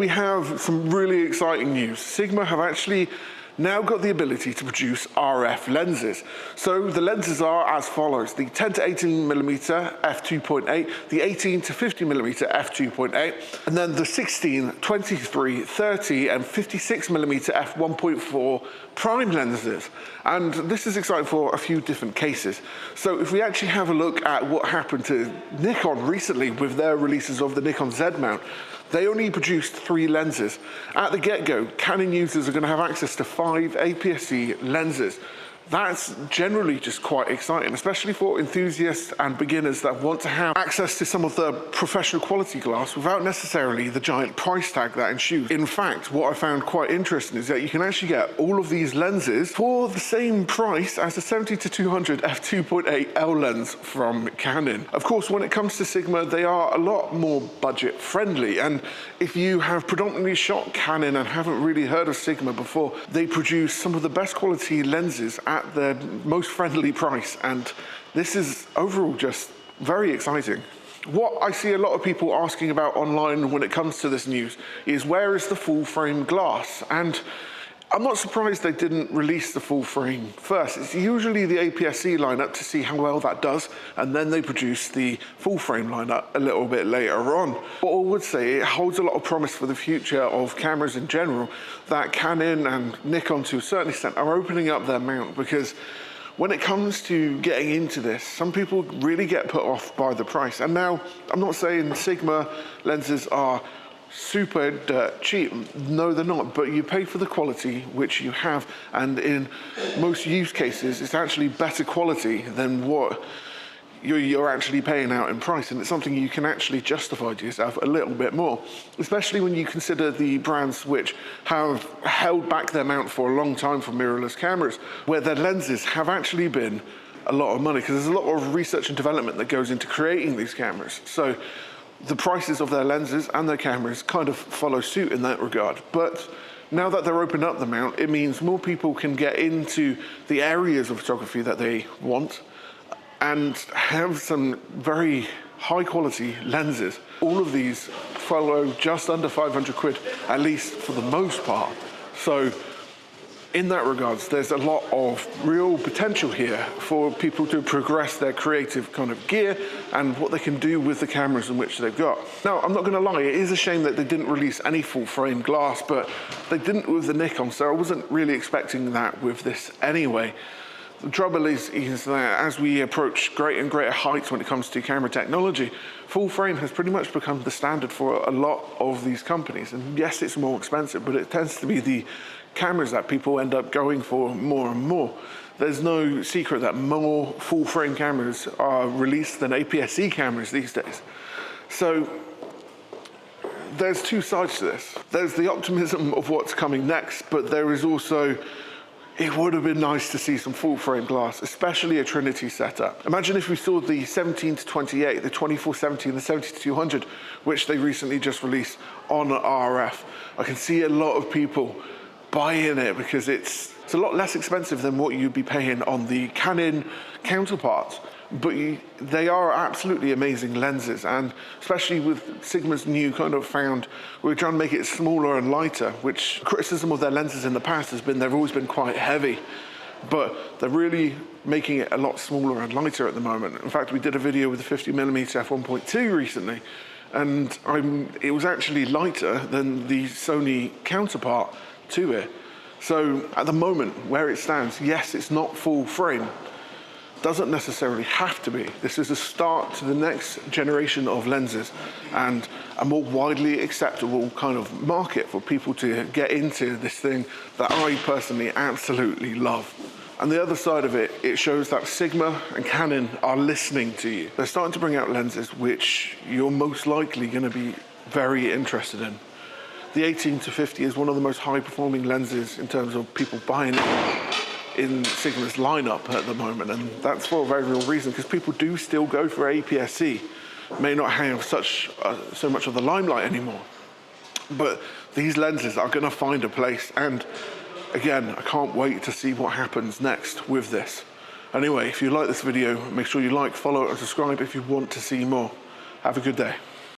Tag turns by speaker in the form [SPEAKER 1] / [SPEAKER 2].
[SPEAKER 1] We have some really exciting news. Sigma have actually now got the ability to produce RF lenses. So the lenses are as follows: the 10 to 18mm f2.8, the 18 to 50mm f2.8, and then the 16, 23, 30, and 56mm f1.4 prime lenses. And this is exciting for a few different cases. So if we actually have a look at what happened to Nikon recently with their releases of the Nikon Z mount, they only produced 3 lenses. At the get-go, Canon users are going to have access to 5 aps-c lenses. That's generally just quite exciting, especially for enthusiasts and beginners that want to have access to some of the professional quality glass without necessarily the giant price tag that ensues. In fact, what I found quite interesting is that you can actually get all of these lenses for the same price as the 70-200 f2.8 L lens from Canon. Of course, when it comes to Sigma, they are a lot more budget friendly, and if you have predominantly shot Canon and haven't really heard of Sigma before, they produce some of the best quality lenses at the most friendly price, and this is overall just very exciting. What I see a lot of people asking about online when it comes to this news is, where is the full frame glass? And I'm not surprised they didn't release the full frame first. It's usually the aps-c lineup to see how well that does, and then they produce the full frame lineup a little bit later on. What I would say, it holds a lot of promise for the future of cameras in general, that Canon and Nikon to a certain extent are opening up their mount, because when it comes to getting into this, some people really get put off by the price. And now, I'm not saying Sigma lenses are super cheap. No, they're not, but you pay for the quality which you have, and in most use cases it's actually better quality than what you're actually paying out in price, and it's something you can actually justify to yourself a little bit more, especially when you consider the brands which have held back their mount for a long time for mirrorless cameras, where their lenses have actually been a lot of money, because there's a lot of research and development that goes into creating these cameras. So the prices of their lenses and their cameras kind of follow suit in that regard. But now that they're opening up the mount, it means more people can get into the areas of photography that they want and have some very high quality lenses. All of these follow just under 500 quid, at least for the most part. So in that regards, there's a lot of real potential here for people to progress their creative kind of gear and what they can do with the cameras in which they've got. Now, I'm not going to lie, it is a shame that they didn't release any full frame glass, but they didn't with the Nikon, so I wasn't really expecting that with this anyway. The trouble is that as we approach greater and greater heights when it comes to camera technology, full frame has pretty much become the standard for a lot of these companies. And yes, it's more expensive, but it tends to be the cameras that people end up going for more and more. There's no secret that more full frame cameras are released than aps-c cameras these days. So there's two sides to this. There's the optimism of what's coming next, but there is also, it would have been nice to see some full frame glass, especially a Trinity setup. Imagine if we saw the 17-28, the 24-70 and the 70-200, which they recently just released on RF. I can see a lot of people buying it because it's a lot less expensive than what you'd be paying on the Canon counterparts. But they are absolutely amazing lenses, and especially with Sigma's new kind of found, we're trying to make it smaller and lighter, which criticism of their lenses in the past has been they've always been quite heavy, but they're really making it a lot smaller and lighter at the moment. In fact, we did a video with the 50mm f1.2 recently, and it was actually lighter than the Sony counterpart to it. So at the moment where it stands, yes, it's not full frame. Doesn't necessarily have to be. This is a start to the next generation of lenses and a more widely acceptable kind of market for people to get into this thing that I personally absolutely love. And the other side of it, it shows that Sigma and Canon are listening to you. They're starting to bring out lenses which you're most likely going to be very interested in. The 18-50 is one of the most high performing lenses in terms of people buying it in Sigma's lineup at the moment, and that's for a very real reason, because people do still go for aps-c. May not have so much of the limelight anymore, but these lenses are going to find a place, and again, I can't wait to see what happens next with this. Anyway, if you like this video, make sure you like, follow and subscribe if you want to see more. Have a good day.